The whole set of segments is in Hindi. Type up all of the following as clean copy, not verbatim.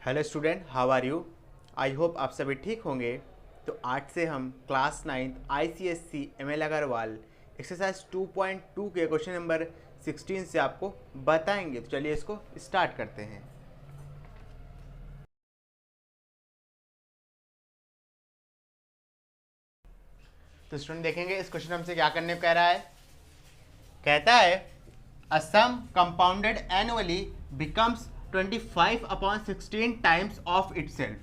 Hello student, how are you. I hope आप सभी ठीक होंगे। तो आज से हम class 9 ICSC ML Agarwal exercise 2.2 के क्वेश्चन नंबर 16 से आपको बताएंगे। तो चलिए इसको स्टार्ट करते हैं। तो स्टूडेंट देखेंगे इस क्वेश्चन हमसे क्या करने को कह रहा है। कहता है a sum compounded annually becomes 25/16 times of itself.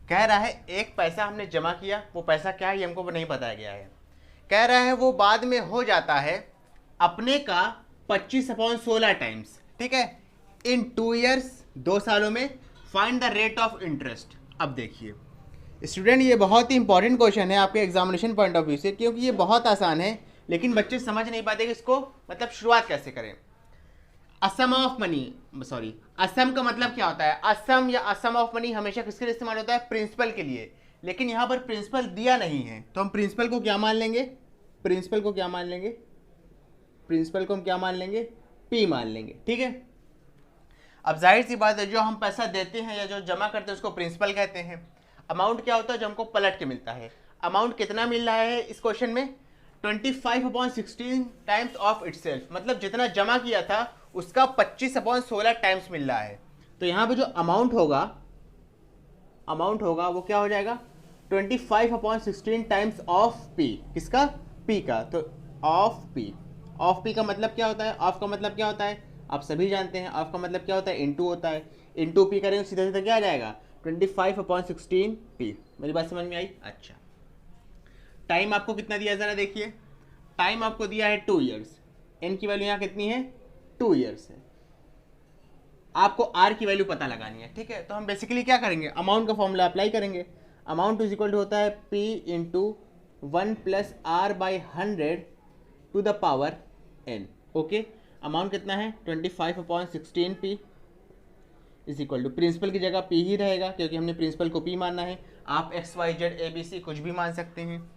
कह रहा है एक पैसा हमने जमा किया, वो पैसा क्या है ये हमको नहीं बताया गया है। कह रहा है वो बाद में हो जाता है अपने का 25/16 टाइम्स। ठीक है, इन 2 ईयर्स, 2 सालों में। Find the rate of interest. अब देखिए स्टूडेंट, ये बहुत ही इंपॉर्टेंट क्वेश्चन है आपके एग्जामिनेशन पॉइंट ऑफ व्यू से, क्योंकि ये बहुत आसान है लेकिन बच्चे समझ नहीं पाते कि इसको मतलब शुरुआत कैसे करें। Assam of money, sorry, Assam का मतलब क्या होता है? असम या असम ऑफ मनी हमेशा किसके लिए इस्तेमाल होता है? प्रिंसिपल के लिए। लेकिन यहां पर प्रिंसिपल दिया नहीं है तो हम प्रिंसिपल को क्या मान लेंगे? प्रिंसिपल को क्या मान लेंगे? प्रिंसिपल को हम क्या मान लेंगे? पी मान लेंगे। ठीक है, अब जाहिर सी बात है जो हम पैसा देते हैं या जो जमा करते हैं उसको प्रिंसिपल कहते हैं। अमाउंट क्या होता है? जो हमको पलट के मिलता है। अमाउंट कितना मिल रहा है इस क्वेश्चन में? 25/16 टाइम्स ऑफ इटसेल्फ, मतलब जितना जमा किया था उसका 25/16 टाइम्स मिल रहा है। तो यहाँ पे जो अमाउंट होगा वो क्या हो जाएगा? 25/16 टाइम्स ऑफ पी। किसका? पी का। तो ऑफ पी का मतलब क्या होता है? ऑफ का मतलब क्या होता है आप सभी जानते हैं। ऑफ का मतलब क्या होता है? इनटू होता है। इनटू पी करेंगे सीधा सीधा क्या आ जाएगा? 25/16 पी। मेरी बात समझ में आई? अच्छा, टाइम आपको कितना दिया जरा देखिए। टाइम आपको दिया है 2 ईयर्स। एन की वैल्यू यहाँ कितनी है? 2 ईयर्स है। आपको आर की वैल्यू पता लगानी है। ठीक है, तो हम बेसिकली क्या करेंगे? अमाउंट का फॉर्मूला अप्लाई करेंगे। अमाउंट इज इक्वल टू होता है P into 1 + R/100 to the power n। Okay, amount कितना है? 25/16 P is equal to, principal की जगह पी ही रहेगा क्योंकि हमने प्रिंसिपल को पी मानना है। आप XYZ ABC कुछ भी मान सकते हैं।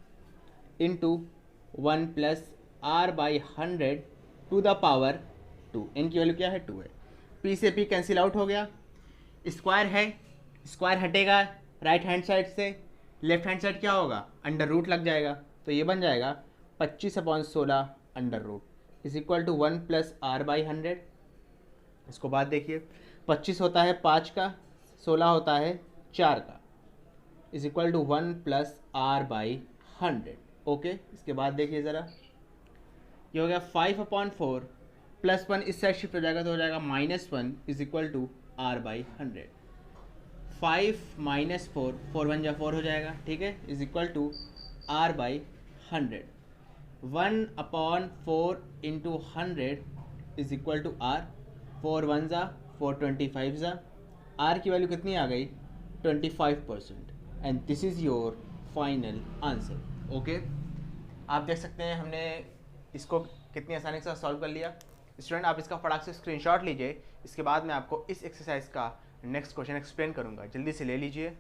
Into 1 + R/100 to the power 2। n की वैल्यू क्या है? 2 है। p से p कैंसिल आउट हो गया। स्क्वायर है, स्क्वायर हटेगा राइट हैंड साइड से, लेफ्ट हैंड साइड क्या होगा? अंडर रूट लग जाएगा। तो ये बन जाएगा 25/16 under root is equal to 1 + R/100। इसको बात देखिए, 25 होता है 5 का, 16 होता है 4 का, is equal to 1 + R/100। Okay, इसके बाद देखिए ज़रा, ये हो गया 5/4 + 1 इस साइड शिफ्ट हो जाएगा तो हो जाएगा -1 इज इक्वल टू R/100। 5 - 4, 4 1 = 4 हो जाएगा। ठीक है, is equal to R/100। 1/4 into 100 is equal to R। 4 1 ज़ा 4 25 ज़ा। R की वैल्यू कितनी आ गई? 25%। And this is your final answer. Okay, आप देख सकते हैं हमने इसको कितनी आसानी से सॉल्व कर लिया। स्टूडेंट, आप इसका फटाक से स्क्रीनशॉट लीजिए। इसके बाद मैं आपको इस एक्सरसाइज का नेक्स्ट क्वेश्चन एक्सप्लेन करूंगा। जल्दी से ले लीजिए।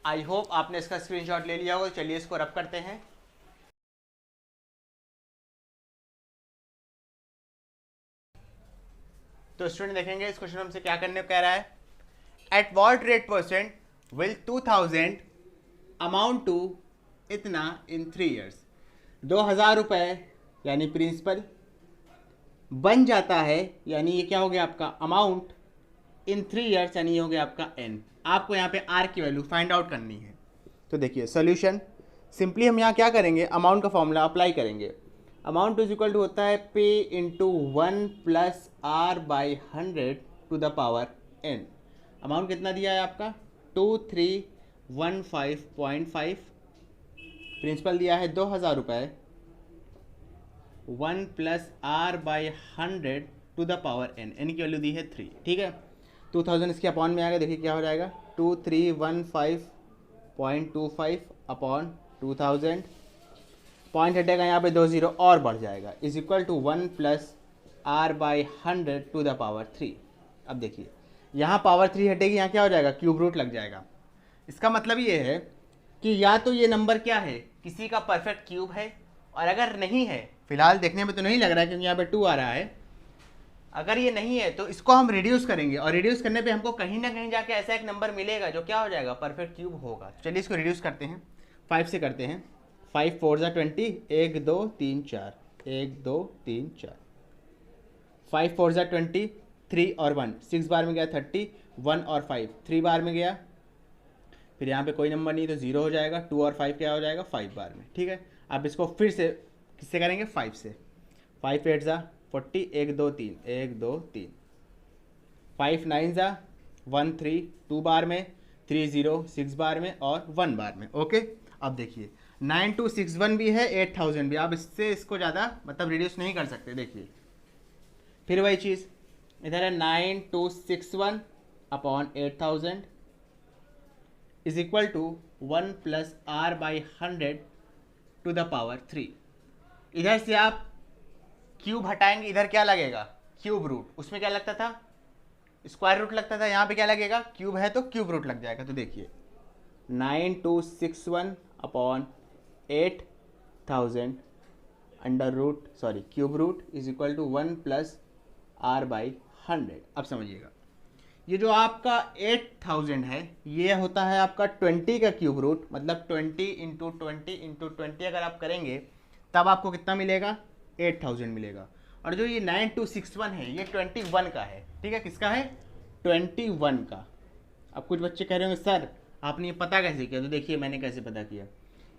आई होप आपने इसका स्क्रीनशॉट ले लिया होगा। चलिए इसको रब करते हैं। तो स्टूडेंट देखेंगे इस क्वेश्चन हमसे क्या करने को कह रहा है। At what rate percent will 2000 amount to इतना इन 3 ईयर्स। 2000 रुपये यानी प्रिंसिपल बन जाता है, यानी ये क्या हो गया आपका अमाउंट, इन 3 ईयर्स यानी ये हो गया आपका एन। आपको यहाँ पे आर की वैल्यू फाइंड आउट करनी है। तो देखिए सोल्यूशन, सिंपली हम यहाँ क्या करेंगे? अमाउंट का फॉर्मूला अप्लाई करेंगे। अमाउंट इज इक्वल टू होता है P into 1 + R/100 to the power n। Amount कितना दिया है आपका? 2315.5। प्रिंसिपल दिया है 2000 रुपये। 1 + R/100 to the power n। n की वैल्यू दी है 3। ठीक है, 2000 इसके अपॉन में आएगा। देखिए क्या हो जाएगा? 2315.25 अपॉन 2000। पॉइंट हटेगा यहाँ पे 2 0 और बढ़ जाएगा is equal to 1 + R/100 to the power 3। अब देखिए यहाँ पावर 3 हटेगी, यहाँ क्या हो जाएगा? क्यूब रूट लग जाएगा। इसका मतलब ये है कि या तो ये नंबर क्या है, किसी का परफेक्ट क्यूब है, और अगर नहीं है, फिलहाल देखने में तो नहीं लग रहा है क्योंकि यहाँ पे 2 आ रहा है, अगर ये नहीं है तो इसको हम रिड्यूस करेंगे, और रिड्यूस करने पे हमको कहीं ना कहीं जाके ऐसा एक नंबर मिलेगा जो क्या हो जाएगा, परफेक्ट क्यूब होगा। चलिए इसको रिड्यूस करते हैं, 5 से करते हैं। 5 4 जा 20, 1 2 3 4, 1 2 3 4, 5 4 जा 20, 3 और 1, 6 बार में गया 30, 1 और 5 3 बार में गया, फिर यहाँ पे कोई नंबर नहीं तो 0 हो जाएगा, 2 और 5 क्या हो जाएगा, 5 बार में। ठीक है, अब इसको फिर से किससे करेंगे, 5 से। 5 8 जा 40, 1 2 3, 1 2 3, 5 9 जा 1 3, 2 बार में, 3 0, 6 बार में और 1 बार में। ओके, अब देखिए 9261 भी है, 8000 भी, आप इससे इसको ज़्यादा मतलब रिड्यूस नहीं कर सकते। देखिए फिर वही चीज़, इधर है 9261 upon 8000 is equal to 1 plus R by 100 to the power 3। इधर से आप क्यूब हटाएंगे, इधर क्या लगेगा, क्यूब रूट, उसमें क्या लगता था, स्क्वायर रूट लगता था, यहाँ पे क्या लगेगा, क्यूब है तो क्यूब रूट लग जाएगा। तो देखिए 9261 upon 8000 under root sorry cube root is equal to 1 plus R by 100। अब समझिएगा, ये जो आपका 8000 है ये होता है आपका 20 का क्यूब रूट, मतलब 20 इंटू 20 इंटू 20 अगर आप करेंगे तब आपको कितना मिलेगा, 8000 मिलेगा। और जो ये 9261 है ये 21 का है। ठीक है, किसका है, 21 का। अब कुछ बच्चे कह रहे होंगे सर आपने ये पता कैसे किया, तो देखिए मैंने कैसे पता किया।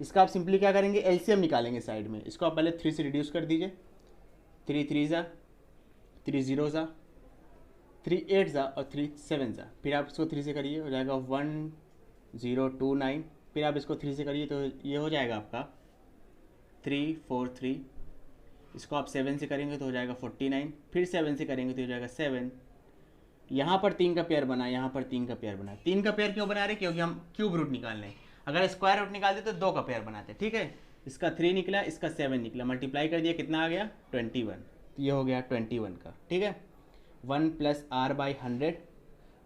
इसका आप सिंपली क्या करेंगे, एलसीएम निकालेंगे साइड में। इसको आप पहले 3 से रिड्यूस कर दीजिए, 3 3 जा, 3 0 जा, 3 8 जा और 3 7 जा, फिर आप इसको 3 से करिए हो जाएगा 1029, फिर आप इसको 3 से करिए तो ये हो जाएगा आपका 343, इसको आप 7 से करेंगे तो हो जाएगा 49, फिर 7 से करेंगे तो हो जाएगा 7। यहाँ पर 3 का पेयर बना, यहाँ पर 3 का पेयर बना। 3 का पेयर क्यों बना रहे, क्योंकि हम क्यूब रूट निकाल रहे हैं। अगर स्क्वायर रूट निकालते तो 2 का पेयर बनाते। ठीक है, इसका 3 निकला, इसका 7 निकला, मल्टीप्लाई कर दिया, कितना आ गया 21, तो ये हो गया 21 का। ठीक है, 1 प्लस आर बाई 100,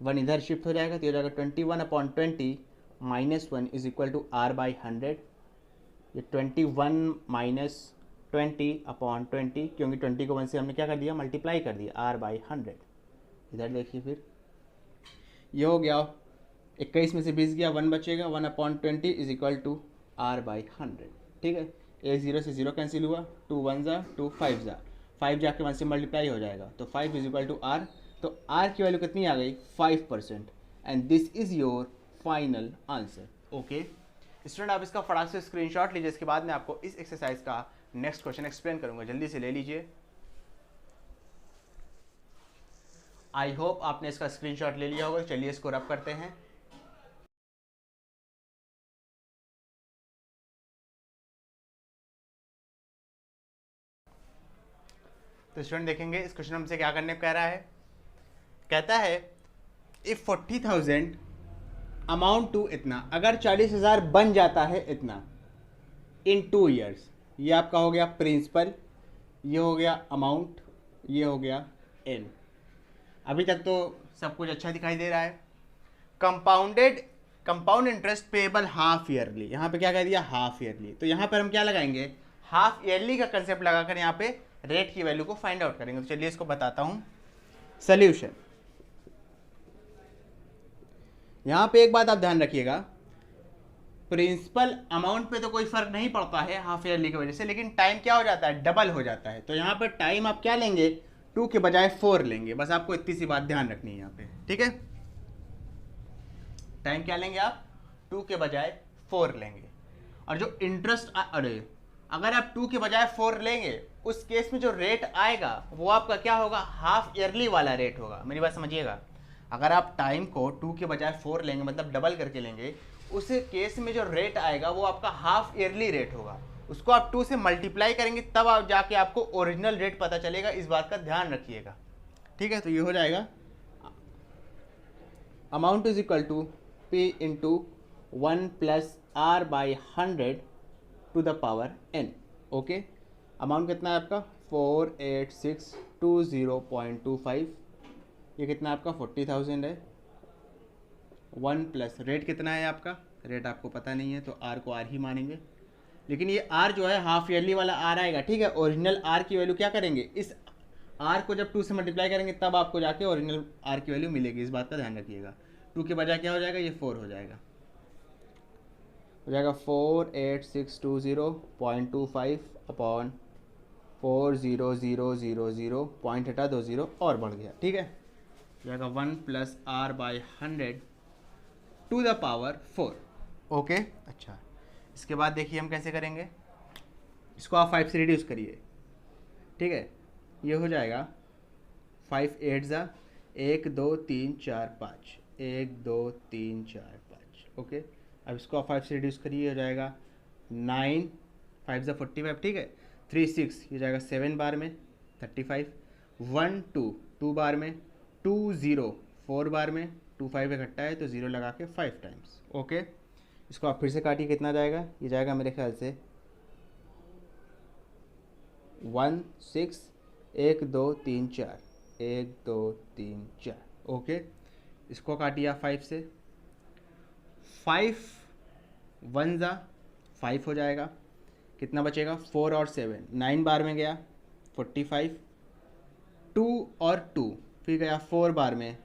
1 इधर शिफ्ट हो जाएगा तो हो जाएगा 21 upon 20 minus 1 is equal to R by 100। ये 21 माइनस 20 अपॉन 20, क्योंकि 20 को 1 से हमने क्या कर दिया, मल्टीप्लाई कर दिया, आर बाई 100। इधर देखिए फिर ये हो गया 21 में से 20 गया, 1 बचेगा, 1 upon 20 is equal to R by 100। ठीक है, 1 0 से 0 कैंसिल हुआ, 2 1 जा 2 5 जा, 5 जाके 1 से मल्टीप्लाई हो जाएगा तो 5 इज इक्वल टू आर। तो आर की वैल्यू कितनी आ गई, 5%, and this is your final answer. Okay student, आप इसका फटाक से स्क्रीनशॉट लीजिए, इसके बाद मैं आपको इस एक्सरसाइज का नेक्स्ट क्वेश्चन एक्सप्लेन करूंगा, जल्दी से ले लीजिए। आई होप आपने इसका स्क्रीनशॉट ले लिया होगा। चलिए इसको रब करते हैं। तो स्टूडेंट देखेंगे इस क्वेश्चन हमसे क्या करने को कह रहा है। कहता है इफ 40,000 अमाउंट टू इतना, अगर 40,000 बन जाता है इतना इन 2 ईयर्स। ये आपका हो गया प्रिंसिपल, ये हो गया अमाउंट, ये हो गया एन। अभी तक तो सब कुछ अच्छा दिखाई दे रहा है। Compound interest payable half yearly, यहाँ पे क्या कह दिया, हाफ ईयरली। तो यहाँ पर हम क्या लगाएंगे, हाफ ईयरली का कंसेप्ट लगाकर यहाँ पे रेट की वैल्यू को फाइंड आउट करेंगे। तो चलिए इसको बताता हूँ। सोल्यूशन, यहाँ पे एक बात आप ध्यान रखिएगा, प्रिंसिपल अमाउंट पे तो कोई फर्क नहीं पड़ता है हाफ ईयरली की वजह से, लेकिन टाइम क्या हो जाता है, डबल हो जाता है। तो यहाँ पर टाइम आप क्या लेंगे, 2 के बजाय 4 लेंगे। बस आपको इतनी सी बात ध्यान रखनी है यहाँ पे। ठीक है, टाइम क्या लेंगे आप, 2 के बजाय 4 लेंगे। और जो इंटरेस्ट अगर आप 2 के बजाय 4 लेंगे, उस केस में जो रेट आएगा वो आपका क्या होगा, हाफ ईयरली वाला रेट होगा। मेरी बात समझिएगा, अगर आप टाइम को 2 के बजाय 4 लेंगे, मतलब डबल करके लेंगे, उस केस में जो रेट आएगा वो आपका हाफ ईयरली रेट होगा। उसको आप 2 से मल्टीप्लाई करेंगे तब आप जाके आपको ओरिजिनल रेट पता चलेगा। इस बात का ध्यान रखिएगा। ठीक है, तो ये हो जाएगा amount is equal to P into 1 plus R by 100 to the power n। Okay, amount कितना है आपका 48620.25, ये कितना आपका 40,000 है। 1 प्लस रेट कितना है आपका, रेट आपको पता नहीं है तो r को r ही मानेंगे, लेकिन ये r जो है हाफ ईयरली वाला r आएगा। ठीक है, ओरिजिनल r की वैल्यू क्या करेंगे, इस आर को जब 2 से मल्टीप्लाई करेंगे तब आपको जाके ओरिजिनल आर की वैल्यू मिलेगी, इस बात का ध्यान रखिएगा। 2 के बजाय क्या हो जाएगा, ये 4 हो जाएगा, 48620.25 अपॉन 40000 पॉइंट हटा 2 0 और बढ़ गया, ठीक है, हो जाएगा 1 + r/100 to the power 4। Okay, अच्छा, इसके बाद देखिए हम कैसे करेंगे, इसको आप 5 से रिड्यूस करिए, ठीक है, ये हो जाएगा 5 8 ज़ा 1 2 3 4 5, 1 2 3 4 5। ओके, अब इसको आप 5 से रिड्यूस करिए, हो जाएगा 9 5 ज़ा 45, ठीक है, 3 6, ये जाएगा 7 बार में 35, 1 2 2 बार में, 2 0 4 बार में, 2 5 इकट्ठा है तो 0 लगा के 5 टाइम्स। ओके, इसको आप फिर से काटिए, कितना जाएगा, ये जाएगा मेरे ख्याल से 1 6 1 2 3 4, 1 2 3 4। ओके, इसको काटिए आप 5 से, 5 1 ज़ा 5 हो जाएगा, कितना बचेगा, 4 और 7, 9 बार में गया 45, 2 और 2 फिर गया 4 बार में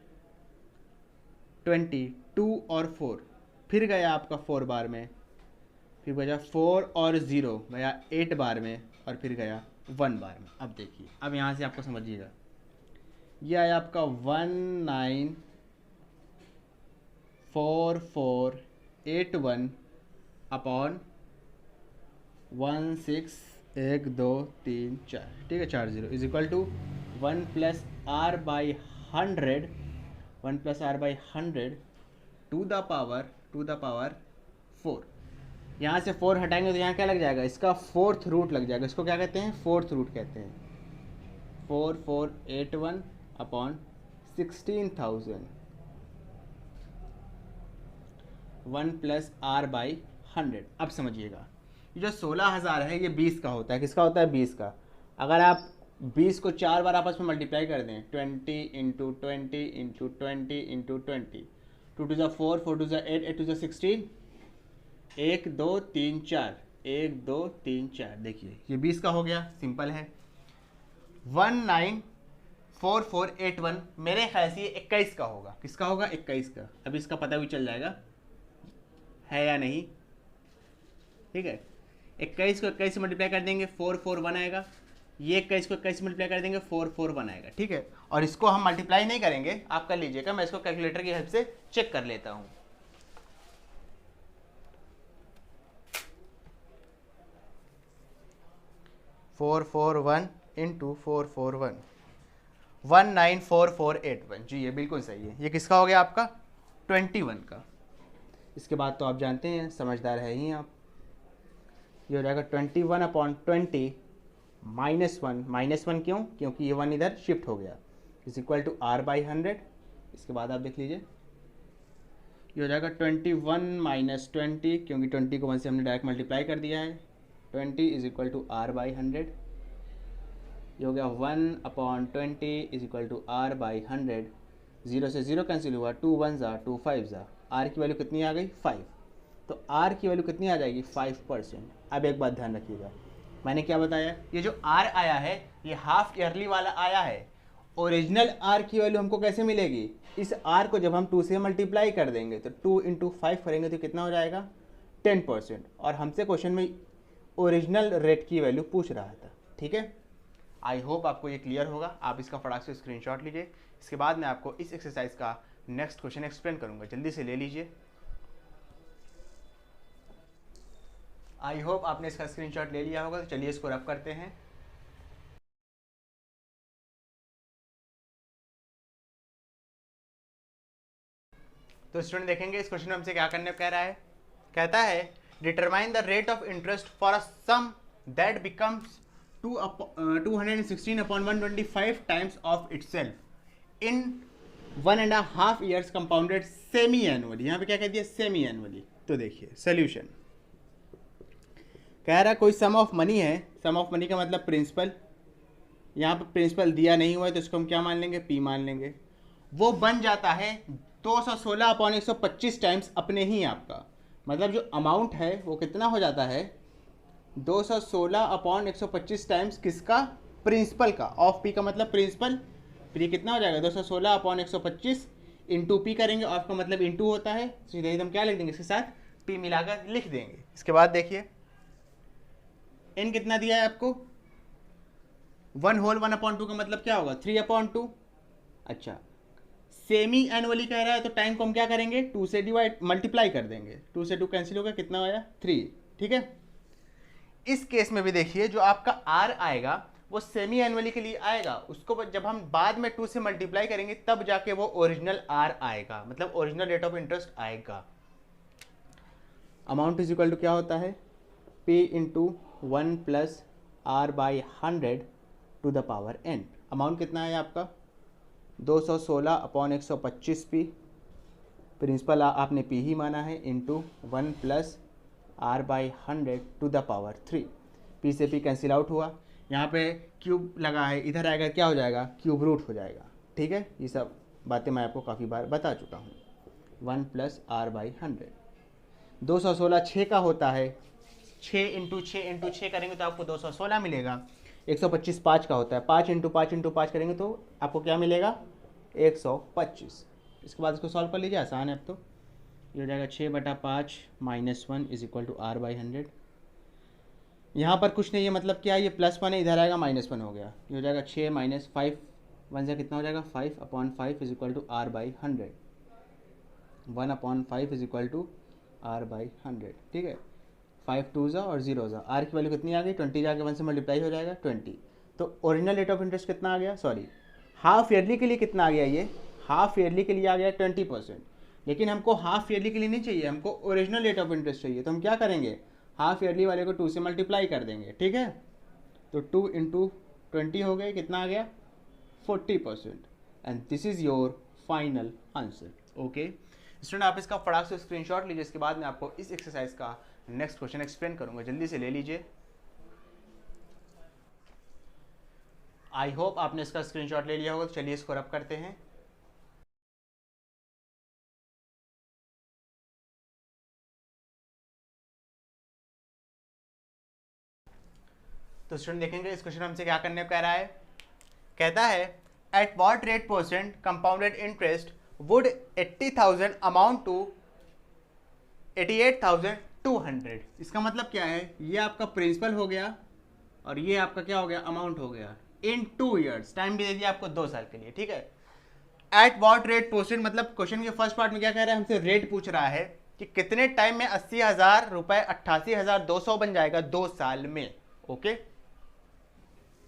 20, 2 और 4 फिर गया आपका 4 बार में, फिर बचा 4 और 0 गया 8 बार में, और फिर गया 1 बार में। अब देखिए, अब यहाँ से आपको समझिएगा, ये आया आपका 19448 अपॉन 161234, ठीक है, 40 is equal to 1 + r/100 to the power 4। यहाँ से 4 हटाएंगे तो यहाँ क्या लग जाएगा, इसका 4th रूट लग जाएगा, इसको क्या कहते हैं, 4th रूट कहते हैं, 4481 अपॉन 16,000, 1 + r/100। अब समझिएगा, ये जो 16,000 है ये 20 का होता है, किसका होता है, 20 का। अगर आप 20 को 4 बार आपस में मल्टीप्लाई कर दें, 20 × 20 × 20 × 20, 2 2 ज़ा 4, 4 2 ज़ा 8, 8 2 ज़ा 16, 1 2 3 4, 1 2 3 4, देखिए ये 20 का हो गया, सिंपल है। 194481 मेरे ख्याल से ये 21 का होगा, किसका होगा, 21 का। अब इसका पता भी चल जाएगा है या नहीं, ठीक है। 21 को 21 से मल्टीप्लाई कर देंगे 441 आएगा, ये 21 को 21 से मल्टीप्लाई कर देंगे 441 आएगा, ठीक है। और इसको हम मल्टीप्लाई नहीं करेंगे, आप कर लीजिएगा, मैं इसको कैलकुलेटर की हेल्प से चेक कर लेता हूँ। फोर 441 194481, जी ये बिल्कुल सही है। ये किसका हो गया आपका, 21 का। इसके बाद तो आप जानते हैं, समझदार है ही आप, ये हो जाएगा 21/20 -1 क्यों, क्योंकि ये 1 इधर शिफ्ट हो गया, इज इक्वल टू r/100। इसके बाद आप देख लीजिए, ये हो जाएगा 21 - 20, क्योंकि 20 को 1 से हमने डायरेक्ट मल्टीप्लाई कर दिया है, 20 इज इक्वल टू r/100। ये हो गया 1/20 इज इक्वल टू r/100। 0 से 0 कैंसिल हुआ, 2 1 ज़ा 2 5 ज़ा, r की वैल्यू कितनी आ गई, 5। तो r की वैल्यू कितनी आ जाएगी, 5%। अब एक बात ध्यान रखिएगा, मैंने क्या बताया, ये जो r आया है ये हाफ ईयरली वाला आया है। ओरिजिनल r की वैल्यू हमको कैसे मिलेगी, इस r को जब हम 2 से मल्टीप्लाई कर देंगे तो 2 × 5 करेंगे तो कितना हो जाएगा, 10%। और हमसे क्वेश्चन में ओरिजिनल रेट की वैल्यू पूछ रहा था, ठीक है। आई होप आपको ये क्लियर होगा। आप इसका फटाक से स्क्रीनशॉट लीजिए, इसके बाद मैं आपको इस एक्सरसाइज का नेक्स्ट क्वेश्चन एक्सप्लेन करूंगा, जल्दी से ले लीजिए। आई होप आपने इसका स्क्रीनशॉट ले लिया होगा, तो चलिए इसको रब करते हैं। तो स्टूडेंट देखेंगे इस क्वेश्चन में हमसे क्या करने को कह रहा है, कहता है determine the rate of interest for a sum that becomes 216/125 times of itself in 1.5 years compounded semi annually. यहाँ पे क्या कह दिया, सेमी एनुअली। तो देखिए सोल्यूशन, कह रहा कोई सम ऑफ मनी है, सम ऑफ मनी का मतलब प्रिंसिपल, यहाँ पे प्रिंसिपल दिया नहीं हुआ है तो इसको हम क्या मान लेंगे, पी मान लेंगे। वो बन जाता है 216/125 टाइम्स अपने ही आपका, मतलब जो अमाउंट है वो कितना हो जाता है, 216/125 टाइम्स किसका, प्रिंसिपल का, ऑफ पी का मतलब प्रिंसिपल, फिर ये कितना हो जाएगा 216 अपॉन 125 इंटू पी करेंगे, ऑफ का मतलब इंटू होता है, सीधे एकदम क्या लिख देंगे इसके साथ पी मिलाकर लिख देंगे। इसके बाद देखिए एन कितना दिया है आपको 1 होल 1/2 का मतलब क्या होगा 3/2। अच्छा सेमी एनुअली कह रहा है तो टाइम को हम क्या करेंगे 2 से डिवाइड मल्टीप्लाई कर देंगे, 2 से 2 कैंसिल होगा, कितना आया 3। ठीक है, इस केस में भी देखिए जो आपका आर आएगा वो सेमी एनुअली के लिए आएगा, उसको जब हम बाद में 2 से मल्टीप्लाई करेंगे तब जाके वो ओरिजिनल आर आएगा, मतलब ओरिजिनल रेट ऑफ इंटरेस्ट आएगा। अमाउंट इज इक्वल टू क्या होता है P into 1 plus R by 100 to the power n। Amount कितना है आपका 216 अपॉन 125 पी, प्रिंसिपल आपने पी ही माना है, into 1 plus R by 100 to the power 3। P से पी कैंसिल आउट हुआ, यहाँ पे क्यूब लगा है, इधर आएगा क्या हो जाएगा क्यूब रूट हो जाएगा। ठीक है, ये सब बातें मैं आपको काफ़ी बार बता चुका हूँ। 1 प्लस आर बाई 100, 216 6 का होता है, 6 इंटू 6 करेंगे तो आपको 216 मिलेगा। 125 5 का होता है, 5 इंटू 5 करेंगे तो आपको क्या मिलेगा 125। इसके बाद इसको सॉल्व कर लीजिए, आसान है अब तो। ये हो जाएगा 6/5 -1 is equal to R by 100। यहाँ पर कुछ नहीं है, मतलब क्या ये +1 है, इधर आएगा -1 हो गया, ये हो जाएगा 6 - 5 1 से कितना हो जाएगा 5/5 is equal to R by 100, 1/5 is equal to R by 100। ठीक है, 5 2 और 0 आर की वैल्यू कितनी आ गई 20, जाके 1 से मल्टीप्लाई हो जाएगा 20। तो ओरिजिनल रेट ऑफ इंटरेस्ट कितना आ गया, सॉरी हाफ ईयरली के लिए कितना आ गया, ये हाफ ईयरली के लिए आ गया 20%, लेकिन हमको हाफ ईयरली के लिए नहीं चाहिए, हमको ओरिजिनल रेट ऑफ इंटरेस्ट चाहिए। तो हम क्या करेंगे हाफ ईयरली वाले को 2 से मल्टीप्लाई कर देंगे। ठीक है, तो 2 इंटू 20 हो गए, कितना आ गया 40%, and this is your final answer. Okay student, आप इसका फटाक से स्क्रीनशॉट लीजिए, इसके बाद मैं आपको इस एक्सरसाइज का नेक्स्ट क्वेश्चन एक्सप्लेन करूंगा, जल्दी से ले लीजिए। आई होप आपने इसका स्क्रीनशॉट ले लिया होगा, तो चलिए इसको रब करते हैं। तो स्टूडेंट देखेंगे इस क्वेश्चन हमसे क्या करने को कह रहा है, कहता है at what rate percent compounded interest would 80,000 amount to 88,200। इसका मतलब क्या है, ये आपका प्रिंसिपल हो गया और ये आपका क्या हो गया अमाउंट हो गया इन 2 ईयर्स, टाइम भी दे दिया आपको 2 साल के लिए। ठीक है, एट व्हाट रेट परसेंट मतलब क्वेश्चन के फर्स्ट पार्ट में क्या कह रहा है, हमसे रेट पूछ रहा है कि कितने टाइम में 80,000 रुपए 88,200 बन जाएगा 2 साल में। ओके,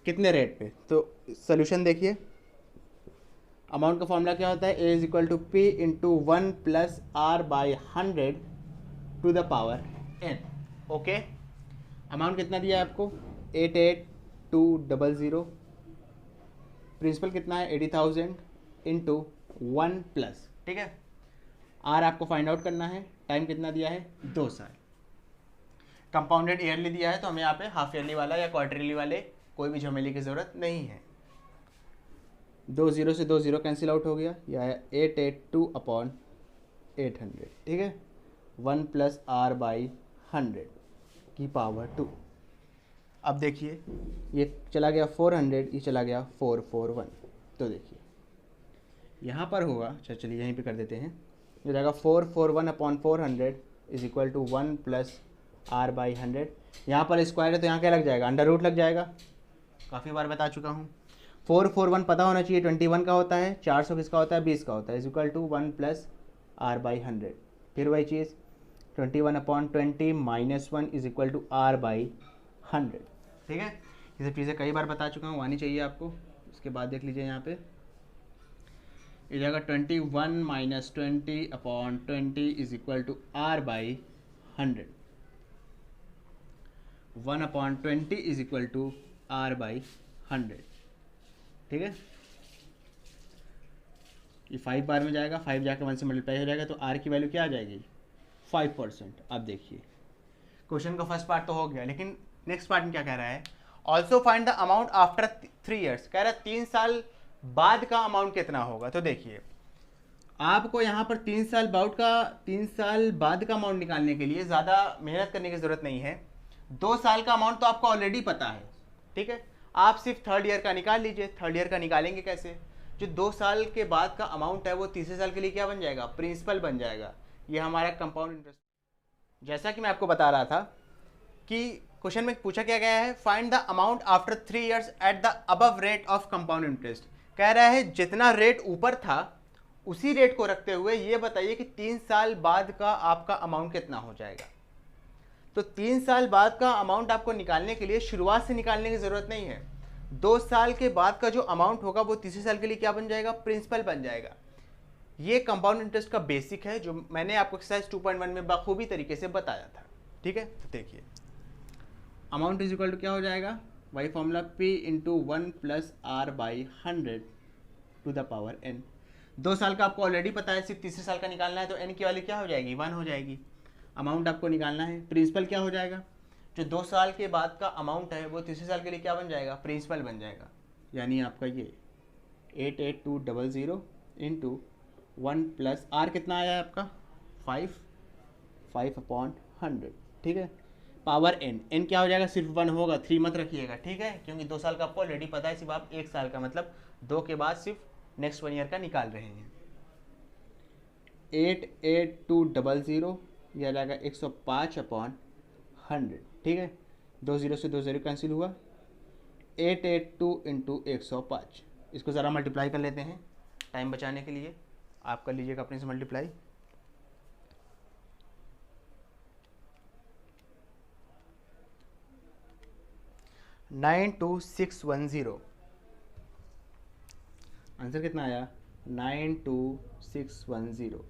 कितने रेट पे, तो सोल्यूशन देखिए। अमाउंट का फॉर्मूला क्या होता है, A is equal to P into 1 plus R by 100 to the power n। Okay, amount कितना दिया है आपको 88,200, प्रिंसिपल कितना है 80,000 इंटू 1 प्लस, ठीक है, आर आपको फाइंड आउट करना है, टाइम कितना दिया है 2 साल, कंपाउंडेड ईयरली दिया है तो हमें यहाँ पे हाफ ईयरली वाला या क्वार्टरली वाले कोई भी झमेले की ज़रूरत नहीं है। 2 0 से 2 0 कैंसिल आउट हो गया, यह है 882/800। ठीक है, 1 प्लस आर बाई 100 की पावर 2। अब देखिए ये चला गया 400, ये चला गया 441, तो देखिए यहाँ पर होगा, अच्छा चलिए यहीं पे कर देते हैं, ये जाएगा 441/400 is equal to 1 plus R by 100। यहाँ पर स्क्वायर है तो यहाँ क्या लग जाएगा अंडर रूट लग जाएगा, काफ़ी बार बता चुका हूँ। 441 पता होना चाहिए 21 का होता है, 400 किसका होता है 20 का होता है, is equal to 1 plus R by 100। फिर वही चीज़ 21/20 minus 1 is equal to R by 100। ठीक है, ये सब चीज़ें कई बार बता चुका हूँ, आनी चाहिए आपको। उसके बाद देख लीजिए यहाँ पे ये जाएगा 21 - 20/20 is equal to R by 100। 1/20 is equal to R by 100। ठीक है, ये 5 बार में जाएगा, 5 जाकर 1 से मल्टीप्लाई हो जाएगा तो आर की वैल्यू क्या आ जाएगी 5%। अब देखिए क्वेश्चन का फर्स्ट पार्ट तो हो गया, लेकिन नेक्स्ट पार्ट में क्या कह रहा है, also find the amount after 3 years. कह रहा है 3 साल बाद का अमाउंट कितना होगा। तो देखिए आपको यहाँ पर 3 साल बाद का अमाउंट निकालने के लिए ज़्यादा मेहनत करने की ज़रूरत नहीं है। 2 साल का अमाउंट तो आपको ऑलरेडी पता है, ठीक है, आप सिर्फ थर्ड ईयर का निकाल लीजिए। थर्ड ईयर का निकालेंगे कैसे? जो 2 साल के बाद का अमाउंट है वो तीसरे साल के लिए क्या बन जाएगा? प्रिंसिपल बन जाएगा। ये हमारा कंपाउंड इंटरेस्ट। जैसा कि मैं आपको बता रहा था कि क्वेश्चन में पूछा क्या गया है, find the amount after 3 years at the above rate of compound interest. कह रहा है जितना रेट ऊपर था उसी रेट को रखते हुए ये बताइए कि 3 साल बाद का आपका अमाउंट कितना हो जाएगा। तो 3 साल बाद का अमाउंट आपको निकालने के लिए शुरुआत से निकालने की जरूरत नहीं है। 2 साल के बाद का जो अमाउंट होगा वो तीसरे साल के लिए क्या बन जाएगा? प्रिंसिपल बन जाएगा। ये कंपाउंड इंटरेस्ट का बेसिक है जो मैंने आपको एक्सरसाइज 2.1 में बखूबी तरीके से बताया था। ठीक है, तो देखिए अमाउंट इज इक्वल टू क्या हो जाएगा? वही formula P into 1 plus R by 100 to the power n। 2 साल का आपको ऑलरेडी पता है, सिर्फ तीसरे साल का निकालना है तो n की वैल्यू क्या हो जाएगी? 1 हो जाएगी। अमाउंट आपको निकालना है, प्रिंसिपल क्या हो जाएगा? जो 2 साल के बाद का अमाउंट है वो तीसरे साल के लिए क्या बन जाएगा? प्रिंसिपल बन जाएगा। यानी आपका ये 88200 इंटू 1 प्लस R कितना आया है आपका? 5/100। ठीक है, पावर n क्या हो जाएगा? सिर्फ 1 होगा, 3 मत रखिएगा। ठीक है, क्योंकि 2 साल का आपको ऑलरेडी पता है, सिर्फ आप 1 साल का मतलब 2 के बाद सिर्फ नेक्स्ट 1 ईयर का निकाल रहे हैं। 88200 यह आ जाएगा 105/100। ठीक है, 2 0 से 2 0 कैंसिल हुआ। 882 इंटू 105, इसको ज़रा मल्टीप्लाई कर लेते हैं टाइम बचाने के लिए। आप कर लीजिएगा अपने से मल्टीप्लाई। 92610। आंसर कितना आया? 92610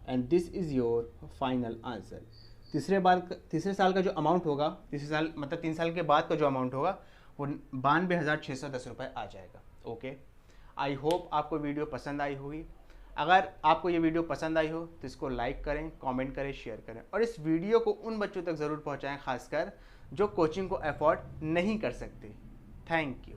and this is your final answer. तीसरे साल का जो अमाउंट होगा, तीसरे साल मतलब 3 साल के बाद का जो अमाउंट होगा वो 92,610 रुपये आ जाएगा। ओके, आई होप आपको वीडियो पसंद आई होगी। अगर आपको ये वीडियो पसंद आई हो तो इसको लाइक करें, कमेंट करें, शेयर करें और इस वीडियो को उन बच्चों तक ज़रूर पहुंचाएं खासकर जो कोचिंग को अफोर्ड नहीं कर सकते। Thank you.